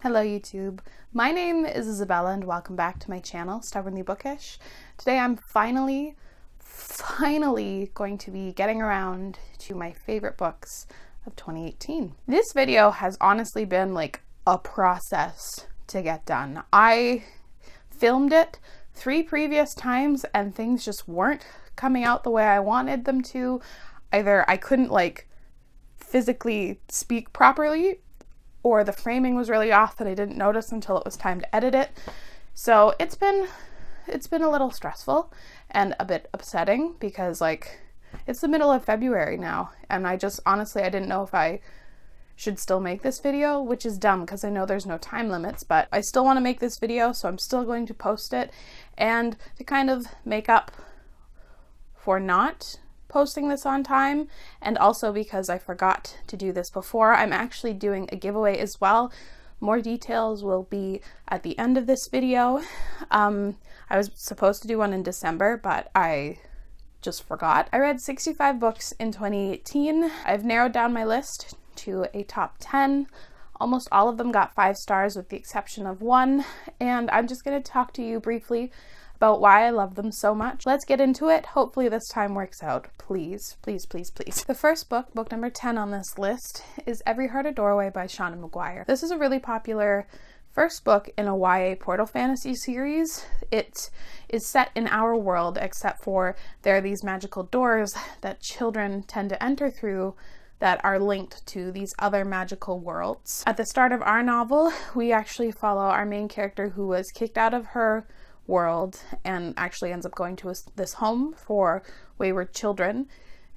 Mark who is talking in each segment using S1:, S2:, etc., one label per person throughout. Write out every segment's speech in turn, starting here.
S1: Hello YouTube, my name is Isabella and welcome back to my channel, Stubbornly Bookish. Today I'm finally going to be getting around to my favorite books of 2018. This video has honestly been like a process to get done. I filmed it 3 previous times and things just weren't coming out the way I wanted them to. Either I couldn't like physically speak properly, or the framing was really off that I didn't notice until it was time to edit it. So it's been a little stressful and a bit upsetting because like it's the middle of February now and I didn't know if I should still make this video, which is dumb because I know there's no time limits, but I still want to make this video, so I'm still going to post it. And to kind of make up for not posting this on time, and also because I forgot to do this before, I'm actually doing a giveaway as well. More details will be at the end of this video. I was supposed to do one in December, but I just forgot. I read 65 books in 2018. I've narrowed down my list to a top 10. Almost all of them got 5 stars with the exception of 1, and I'm just going to talk to you briefly about why I love them so much. Let's get into it. Hopefully this time works out. Please, please, please, please. The first book, book number 10 on this list, is Every Heart a Doorway by Shauna Maguire. This is a really popular first book in a YA portal fantasy series. It is set in our world, except for there are these magical doors that children tend to enter through that are linked to these other magical worlds. At the start of our novel, we actually follow our main character who was kicked out of her world and actually ends up going to this home for wayward children,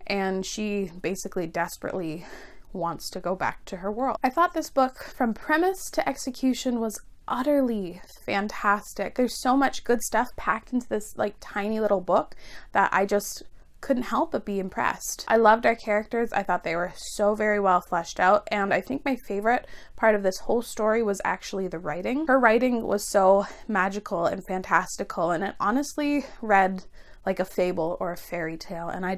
S1: and she basically desperately wants to go back to her world. I thought this book from premise to execution was utterly fantastic. There's so much good stuff packed into this like tiny little book that I just couldn't help but be impressed. I loved our characters. I thought they were so very well fleshed out, and I think my favorite part of this whole story was actually the writing. Her writing was so magical and fantastical, and it honestly read like a fable or a fairy tale, and I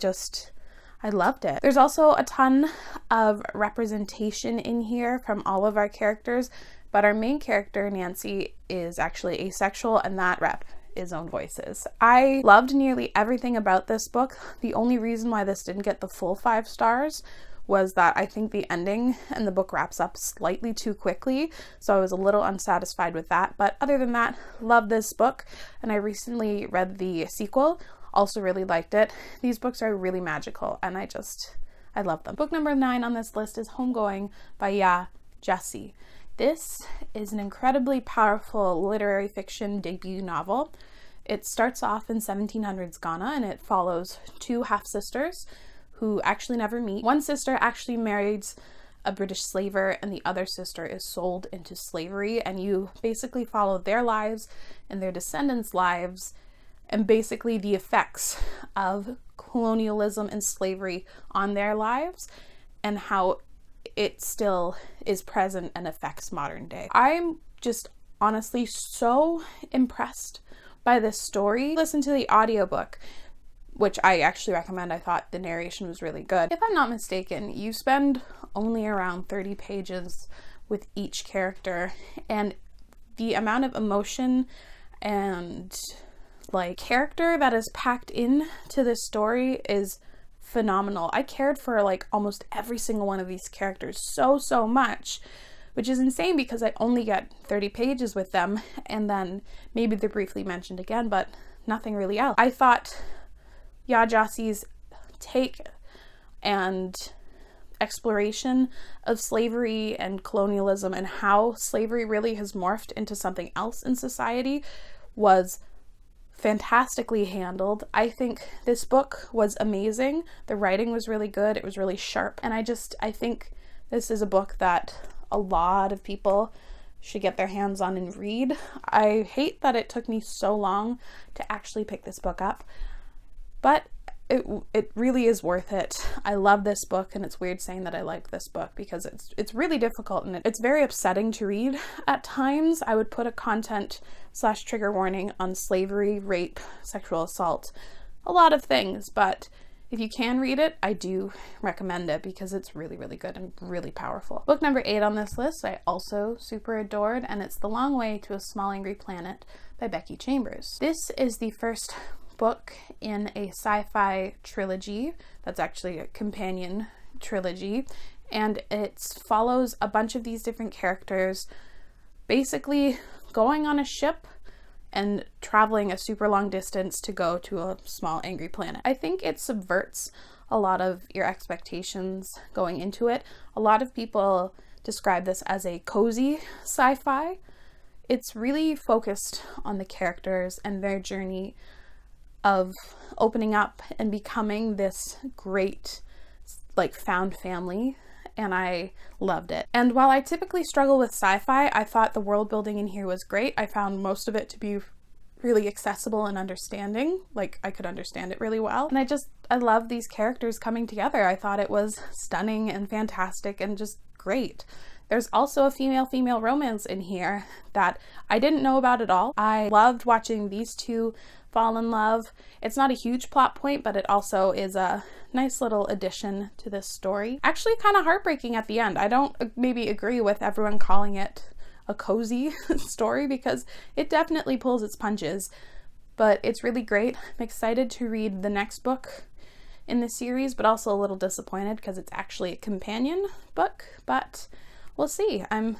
S1: loved it. There's also a ton of representation in here from all of our characters, but our main character, Nancy, is actually asexual, and that rep is own voices. I loved nearly everything about this book. The only reason why this didn't get the full 5 stars was that I think the ending and the book wraps up slightly too quickly, so I was a little unsatisfied with that. But other than that, love this book, and I recently read the sequel, also really liked it. These books are really magical, and I love them. Book number 9 on this list is Homegoing by Ya Jessie. This is an incredibly powerful literary fiction debut novel. It starts off in 1700s Ghana, and it follows 2 half-sisters who actually never meet. One sister actually marries a British slaver, and the other sister is sold into slavery, and you basically follow their lives and their descendants' lives, and basically the effects of colonialism and slavery on their lives, and how it still is present and affects modern day. I'm just honestly so impressed by this story. Listen to the audiobook, which I actually recommend. I thought the narration was really good. If I'm not mistaken, you spend only around 30 pages with each character, and the amount of emotion and like character that is packed in to this story is phenomenal. I cared for like almost every single one of these characters so much, which is insane because I only get 30 pages with them, and then maybe they're briefly mentioned again, but nothing really else. I thought Ya Jessie's take and exploration of slavery and colonialism and how slavery really has morphed into something else in society was fantastically handled. I think this book was amazing. The writing was really good. It was really sharp. And I think this is a book that a lot of people should get their hands on and read. I hate that it took me so long to actually pick this book up, but it really is worth it. I love this book, and it's weird saying that I like this book because it's really difficult and it's very upsetting to read at times. I would put a content/trigger warning on slavery, rape, sexual assault, a lot of things, but If you can read it, I do recommend it because it's really, really good and really powerful. Book number 8 on this list I also super adored, and it's The Long Way to a Small Angry Planet by Becky Chambers. This is the first book in a sci-fi trilogy that's actually a companion trilogy, and it follows a bunch of these different characters basically going on a ship and traveling a super long distance to go to a small angry planet. I think it subverts a lot of your expectations going into it. A lot of people describe this as a cozy sci-fi. It's really focused on the characters and their journey of opening up and becoming this great, like, found family, and I loved it. And while I typically struggle with sci-fi, I thought the world building in here was great. I found most of it to be really accessible and understanding. Like, I could understand it really well. And I love these characters coming together. I thought it was stunning and fantastic and just great. There's also a female-female romance in here that I didn't know about at all. I loved watching these two fall in love. It's not a huge plot point, but it also is a nice little addition to this story. Actually kind of heartbreaking at the end. I don't maybe agree with everyone calling it a cozy story because it definitely pulls its punches, but it's really great. I'm excited to read the next book in the series, but also a little disappointed because it's actually a companion book, but we'll see. I'm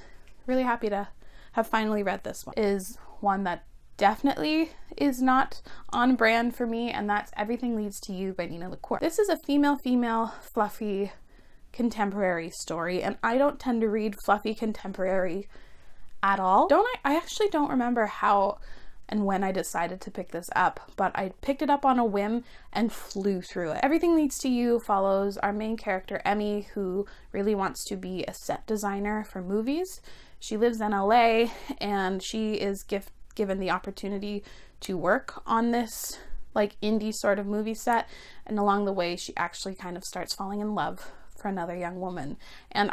S1: really happy to have finally read this one. It is one that definitely is not on brand for me, and that's Everything Leads to You by Nina LaCour. This is a female fluffy contemporary story, and I don't tend to read fluffy contemporary at all. I actually don't remember how and when I decided to pick this up, but I picked it up on a whim and flew through it. Everything Leads to You follows our main character, Emmy, who really wants to be a set designer for movies. She lives in LA, and she is given the opportunity to work on this like indie sort of movie set, and along the way she actually kind of starts falling in love for another young woman. And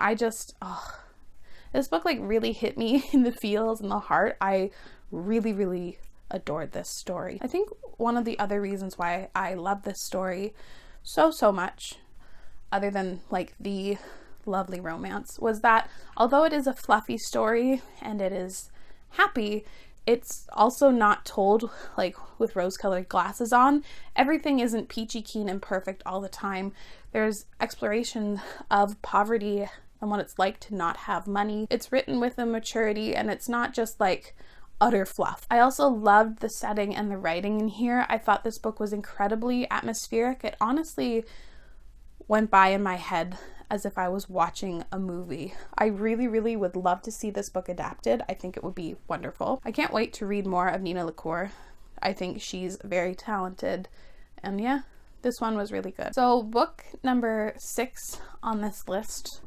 S1: this book like really hit me in the feels and the heart. I really adored this story. I think one of the other reasons why I love this story so much, other than like the lovely romance, was that although it is a fluffy story and it is happy, it's also not told like with rose-colored glasses on. Everything isn't peachy keen and perfect all the time. There's exploration of poverty and what it's like to not have money. It's written with a maturity, and it's not just like utter fluff. I also loved the setting and the writing in here. I thought this book was incredibly atmospheric. It honestly went by in my head as if I was watching a movie. I really would love to see this book adapted. I think it would be wonderful. I can't wait to read more of Nina LaCour. I think she's very talented, and yeah, this one was really good. So book number 6 on this list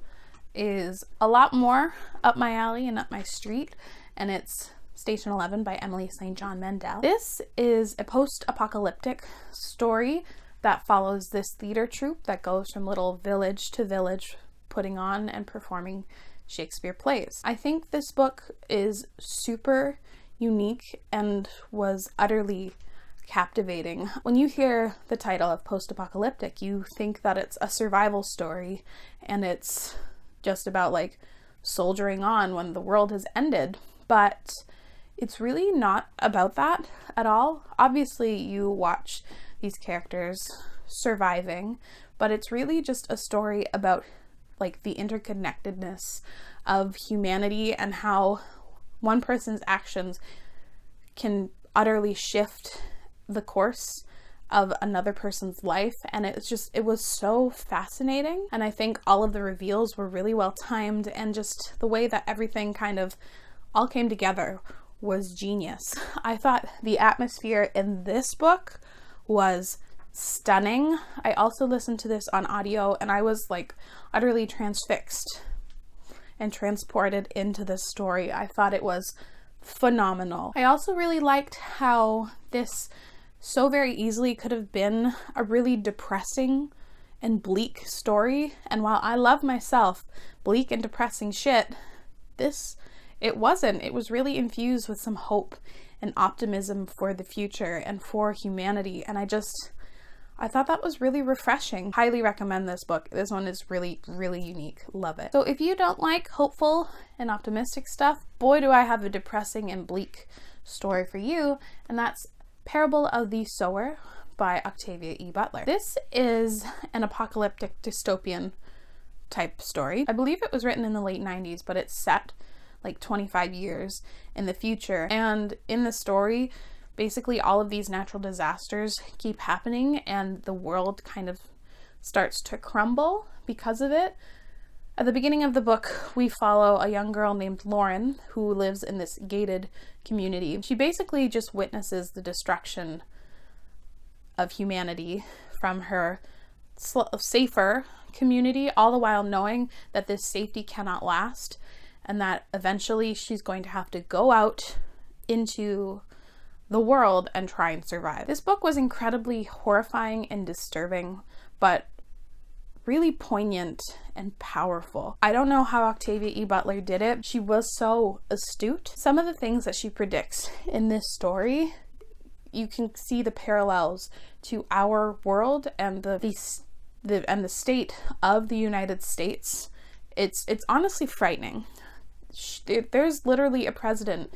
S1: is a lot more up my alley and up my street, and it's Station 11 by Emily St. John Mandel. This is a post-apocalyptic story that follows this theater troupe that goes from little village to village putting on and performing Shakespeare plays. I think this book is super unique and was utterly captivating. When you hear the title of post-apocalyptic, you think that it's a survival story and it's just about like soldiering on when the world has ended, but it's really not about that at all. Obviously you watch these characters surviving, but it's really just a story about like the interconnectedness of humanity and how one person's actions can utterly shift the course of another person's life. And it was so fascinating, and I think all of the reveals were really well timed, and just the way that everything kind of all came together was genius. I thought the atmosphere in this book was stunning. I also listened to this on audio, and I was like utterly transfixed and transported into this story. I thought it was phenomenal. I also really liked how this so very easily could have been a really depressing and bleak story, and while I love myself bleak and depressing shit, it wasn't. It was really infused with some hope and optimism for the future and for humanity, and I thought that was really refreshing. Highly recommend this book. This one is really, really unique. Love it. So if you don't like hopeful and optimistic stuff, boy, do I have a depressing and bleak story for you. And that's Parable of the Sower by Octavia E. Butler. This is an apocalyptic dystopian type story. I believe it was written in the late 90s, but it's set like 25 years in the future. And in the story, basically all of these natural disasters keep happening and the world kind of starts to crumble because of it. At the beginning of the book, we follow a young girl named Lauren who lives in this gated community. She basically just witnesses the destruction of humanity from her safer community, all the while knowing that this safety cannot last and that eventually she's going to have to go out into the world and try and survive. This book was incredibly horrifying and disturbing, but really poignant and powerful. I don't know how Octavia E. Butler did it. She was so astute. Some of the things that she predicts in this story, you can see the parallels to our world and the state of the United States. It's honestly frightening. There's literally a president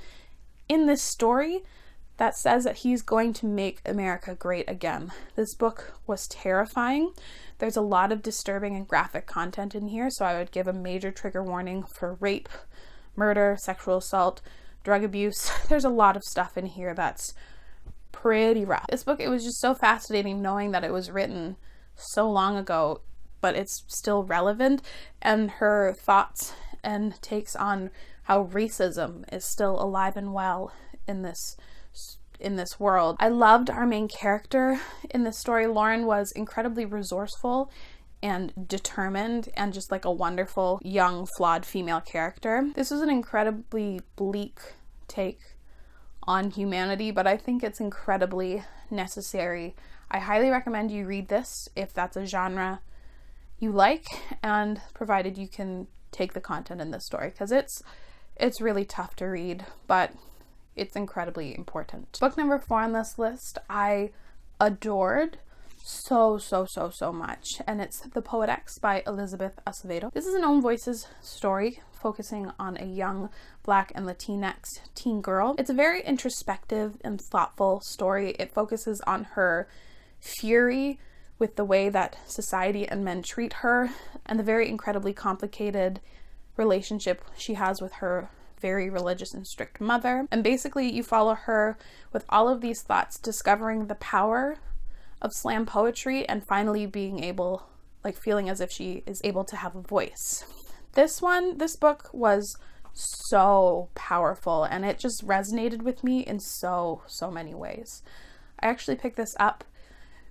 S1: in this story that says that he's going to make America great again. This book was terrifying. There's a lot of disturbing and graphic content in here, so I would give a major trigger warning for rape, murder, sexual assault, drug abuse. There's a lot of stuff in here that's pretty rough. This book, it was just so fascinating knowing that it was written so long ago, but it's still relevant, and her thoughts and takes on how racism is still alive and well in this world. I loved our main character in this story. Lauren was incredibly resourceful and determined and just like a wonderful, young, flawed female character. This is an incredibly bleak take on humanity, but I think it's incredibly necessary. I highly recommend you read this if that's a genre you like, and provided you can take the content in this story, because it's really tough to read, but it's incredibly important. Book number 4 on this list I adored so much, and it's The Poetics by Elizabeth Acevedo. This is an Own Voices story focusing on a young Black and Latinx teen girl. It's a very introspective and thoughtful story. It focuses on her fury with the way that society and men treat her, and the very incredibly complicated relationship she has with her very religious and strict mother. And basically you follow her with all of these thoughts, discovering the power of slam poetry and finally being able, like feeling as if she is able to have a voice. This book was so powerful and it just resonated with me in so many ways. I actually picked this up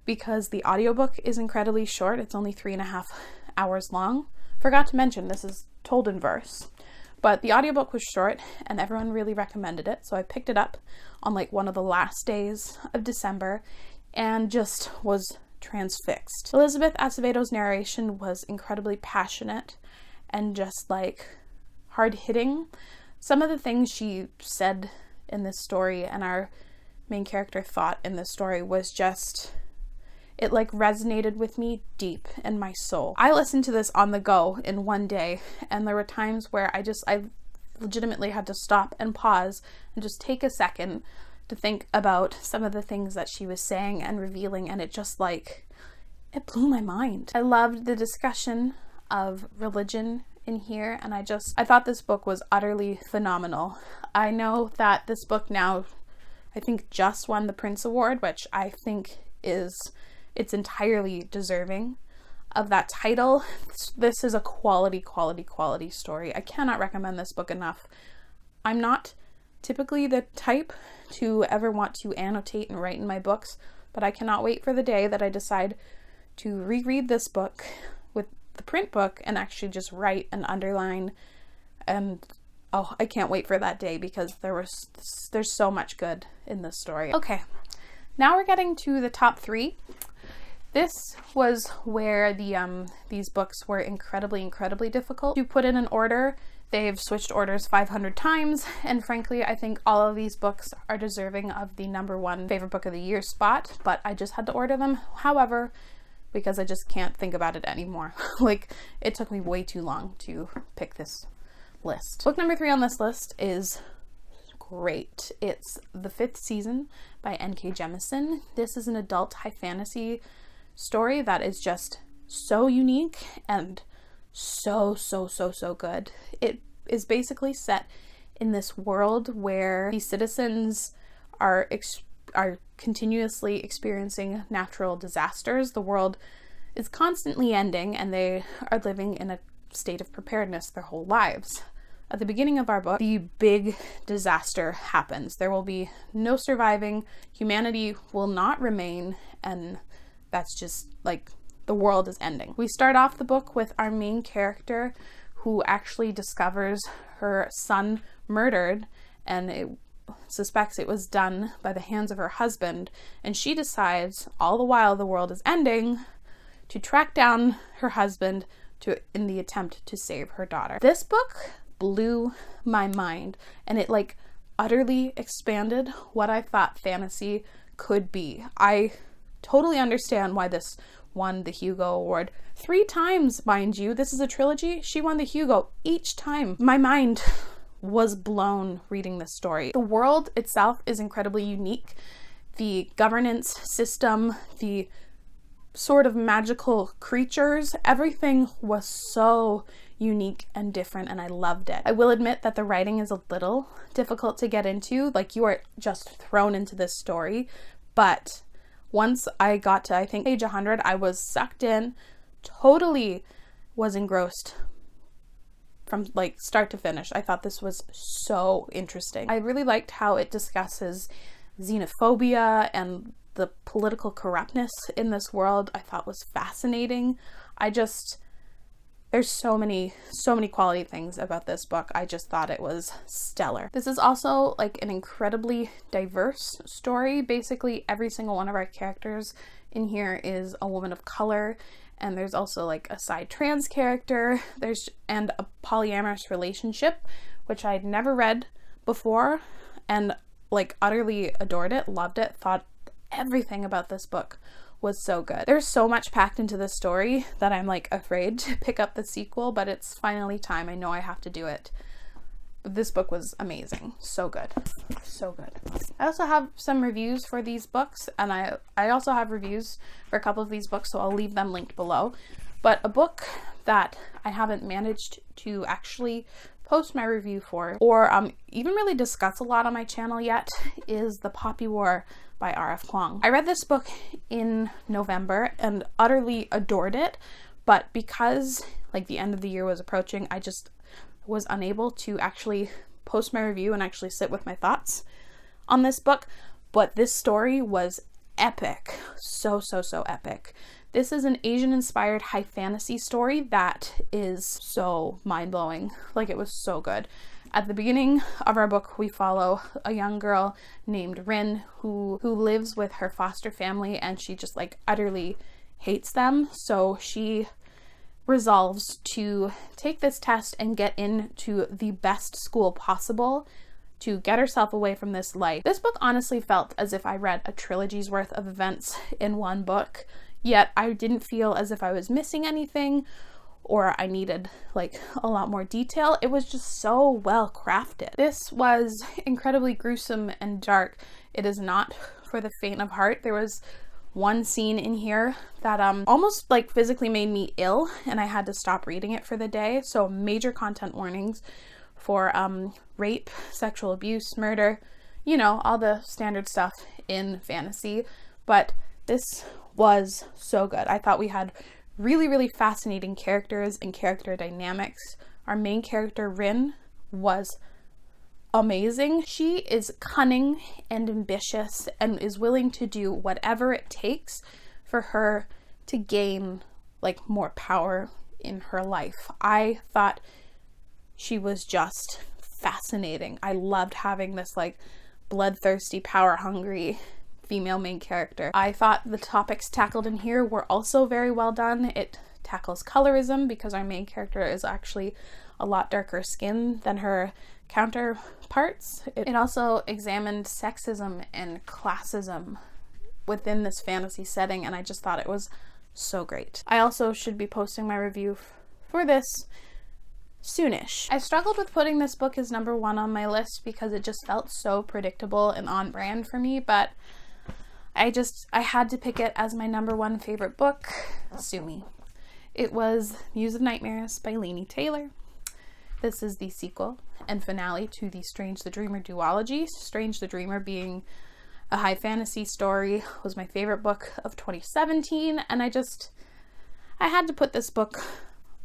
S1: because the audiobook is incredibly short. It's only 3.5 hours long. Forgot to mention this is told in verse. But the audiobook was short and everyone really recommended it, so I picked it up on like one of the last days of December and just was transfixed. Elizabeth Acevedo's narration was incredibly passionate and just like hard-hitting. Some of the things she said in this story and our main character thought in this story was just, it like resonated with me deep in my soul. I listened to this on the go in one day, and there were times where I legitimately had to stop and pause and just take a second to think about some of the things that she was saying and revealing, and it just like, it blew my mind. I loved the discussion of religion in here, and I thought this book was utterly phenomenal. I know that this book now, I think, just won the Prince Award, which I think it's entirely deserving of that title. This is a quality story. I cannot recommend this book enough. I'm not typically the type to ever want to annotate and write in my books, but I cannot wait for the day that I decide to reread this book with the print book and actually just write and underline, and oh, I can't wait for that day because there's so much good in this story. Okay, now we're getting to the top 3. This was where these books were incredibly difficult to put in an order They've switched orders 500 times, and frankly, I think all of these books are deserving of the #1 favorite book of the year spot, but I just had to order them. However, because I just can't think about it anymore. Like, it took me way too long to pick this list. Book number 3 on this list is great. It's The Fifth Season by N.K. Jemisin. This is an adult high fantasy story that is just so unique and so good. It is basically set in this world where the citizens are continuously experiencing natural disasters. The world is constantly ending, and they are living in a state of preparedness their whole lives. At the beginning of our book, the big disaster happens. There will be no surviving. Humanity will not remain, and that's just like the world is ending. We start off the book with our main character who actually discovers her son murdered, and suspects it was done by the hands of her husband, and she decides, all the while the world is ending, to track down her husband in the attempt to save her daughter. This book blew my mind, and it like utterly expanded what I thought fantasy could be. I totally understand why this won the Hugo Award 3 times, mind you. This is a trilogy. She won the Hugo each time. My mind was blown reading this story. The world itself is incredibly unique. The governance system, the sort of magical creatures, everything was so unique and different, and I loved it. I will admit that the writing is a little difficult to get into. Like, you are just thrown into this story, but once I got to, I think, page 100, I was sucked in, totally was engrossed from like start to finish. I thought this was so interesting. I really liked how it discusses xenophobia and the political corruptness in this world. I thought was fascinating. There's so many quality things about this book. I just thought it was stellar. This is also like an incredibly diverse story. Basically, every single one of our characters in here is a woman of color, and there's also like a side trans character. And a polyamorous relationship, which I'd never read before, and like utterly adored it, loved it, thought everything about this book was so good. There's so much packed into this story that I'm like afraid to pick up the sequel, but it's finally time. I know I have to do it. But this book was amazing. So good. So good. I also have some reviews for these books, and I also have reviews for a couple of these books, so I'll leave them linked below. But a book that I haven't managed to actually post my review for, or even really discuss a lot on my channel yet, is The Poppy War by R.F. Kuang. I read this book in November and utterly adored it, but because like the end of the year was approaching, I just was unable to actually post my review and actually sit with my thoughts on this book. But this story was epic. So epic. This is an Asian-inspired high fantasy story that is so mind-blowing. Like, it was so good. At the beginning of our book, we follow a young girl named Rin who lives with her foster family, and she just like utterly hates them. So she resolves to take this test and get into the best school possible to get herself away from this life. This book honestly felt as if I read a trilogy's worth of events in one book, yet I didn't feel as if I was missing anything or I needed like a lot more detail. It was just so well crafted. This was incredibly gruesome and dark. It is not for the faint of heart. There was one scene in here that almost like physically made me ill, and I had to stop reading it for the day. So major content warnings for rape, sexual abuse, murder, you know, all the standard stuff in fantasy. But this was so good. I thought we had really fascinating characters and character dynamics. Our main character, Rin, was amazing. She is cunning and ambitious and is willing to do whatever it takes for her to gain like more power in her life. I thought she was just fascinating. I loved having this like bloodthirsty, power-hungry female main character. I thought the topics tackled in here were also very well done. It tackles colorism because our main character is actually a lot darker skin than her counterparts. It also examined sexism and classism within this fantasy setting, and I just thought it was so great. I also should be posting my review for this soonish. I struggled with putting this book as number 1 on my list because it just felt so predictable and on brand for me, but I had to pick it as my number 1 favorite book. Sue me. It was Muse of Nightmares by Laini Taylor. This is the sequel and finale to the Strange the Dreamer duology. Strange the Dreamer being a high fantasy story was my favorite book of 2017, and I had to put this book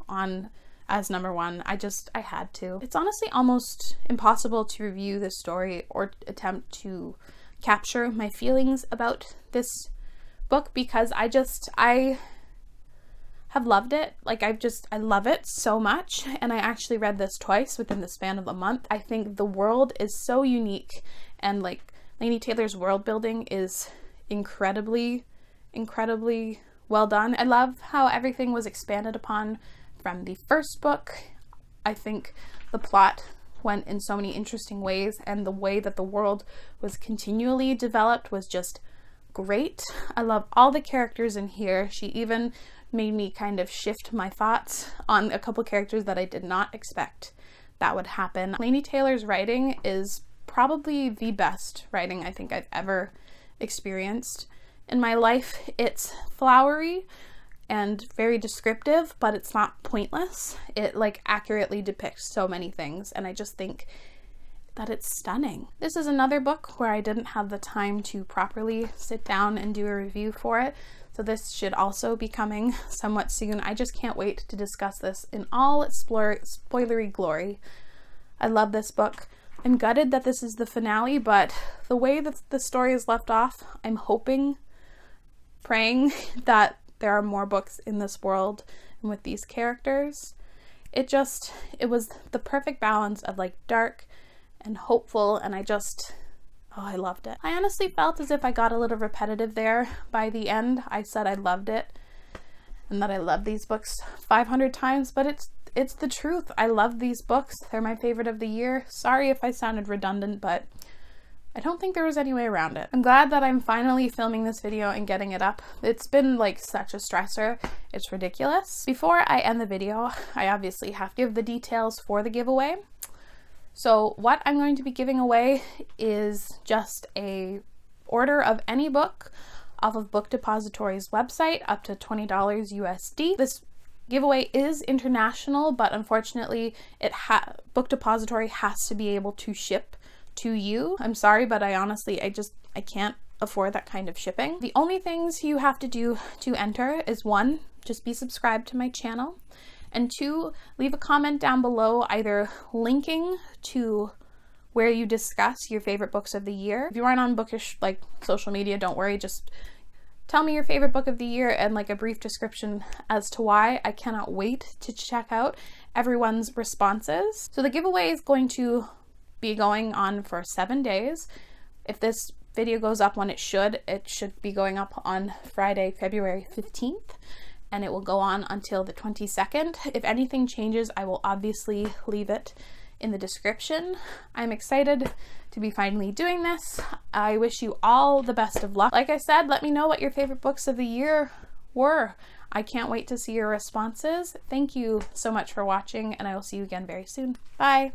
S1: on as number 1. I had to. It's honestly almost impossible to review this story or attempt to capture my feelings about this book because I have loved it. Like I love it so much, and I actually read this twice within the span of a month. I think the world is so unique, and like Laini Taylor's world building is incredibly well done. I love how everything was expanded upon from the first book. I think the plot went in so many interesting ways, and the way that the world was continually developed was just great. I love all the characters in here. She even made me kind of shift my thoughts on a couple characters that I did not expect that would happen. Laini Taylor's writing is probably the best writing I think I've ever experienced in my life. It's flowery and very descriptive, but it's not pointless. It like accurately depicts so many things, and I just think that it's stunning. This is another book where I didn't have the time to properly sit down and do a review for it, so this should also be coming somewhat soon. I just can't wait to discuss this in all its spoilery glory. I love this book. I'm gutted that this is the finale, but the way that the story is left off, I'm hoping, praying that there are more books in this world and with these characters. It was the perfect balance of like dark and hopeful, and I loved it. I honestly felt as if I got a little repetitive there by the end. I said I loved it and that I love these books 500 times, but it's the truth. I love these books. They're my favorite of the year. Sorry if I sounded redundant, but I don't think there was any way around it. I'm glad that I'm finally filming this video and getting it up. It's been like such a stressor. It's ridiculous. Before I end the video, I obviously have to give the details for the giveaway. So what I'm going to be giving away is just a order of any book off of Book Depository's website up to $20 USD. This giveaway is international, but unfortunately Book Depository has to be able to ship to you. I'm sorry, but I can't afford that kind of shipping. The only things you have to do to enter is 1, just be subscribed to my channel, and 2, leave a comment down below either linking to where you discuss your favorite books of the year. If you aren't on bookish like social media, don't worry, just tell me your favorite book of the year and like a brief description as to why. I cannot wait to check out everyone's responses. So the giveaway is going to be going on for 7 days. If this video goes up when it should be going up on Friday, February 15th, and it will go on until the 22nd. If anything changes, I will obviously leave it in the description. I'm excited to be finally doing this. I wish you all the best of luck. Like I said, let me know what your favorite books of the year were. I can't wait to see your responses. Thank you so much for watching, and I will see you again very soon. Bye.